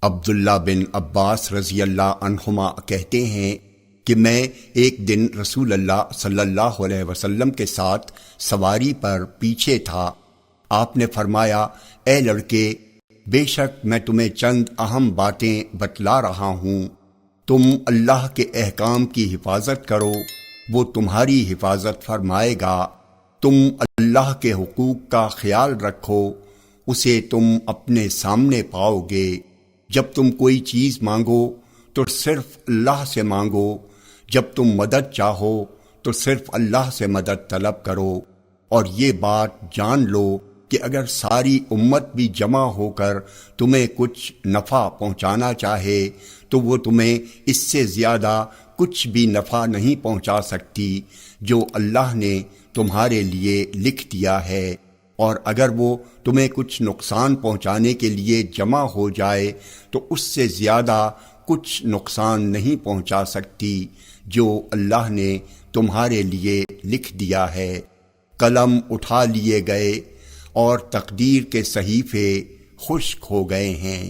عبداللہ بن عباس رضی اللہ عنہما کہتے ہیں کہ میں ایک دن رسول اللہ صلی اللہ علیہ وسلم کے ساتھ سواری پر پیچھے تھا۔ آپ نے فرمایا، اے لڑکے، بے شک میں تمہیں چند اہم باتیں بتلا رہا ہوں، تم اللہ کے احکام کی حفاظت کرو، وہ تمہاری حفاظت فرمائے گا۔ تم اللہ کے حقوق کا خیال رکھو، اسے تم اپنے سامنے پاؤ گے۔ جب تم کوئی چیز مانگو تو صرف اللہ سے مانگو، جب تم مدد چاہو تو صرف اللہ سے مدد طلب کرو، اور یہ بات جان لو کہ اگر ساری امت بھی جمع ہو کر تمہیں کچھ نفع پہنچانا چاہے تو وہ تمہیں اس سے زیادہ کچھ بھی نفع نہیں پہنچا سکتی جو اللہ نے تمہارے لیے لکھ دیا ہے، اور اگر وہ تمہیں کچھ نقصان پہنچانے کے لیے جمع ہو جائے تو اس سے زیادہ کچھ نقصان نہیں پہنچا سکتی جو اللہ نے تمہارے لیے لکھ دیا ہے۔ قلم اٹھا لیے گئے اور تقدیر کے صحیفے خشک ہو گئے ہیں۔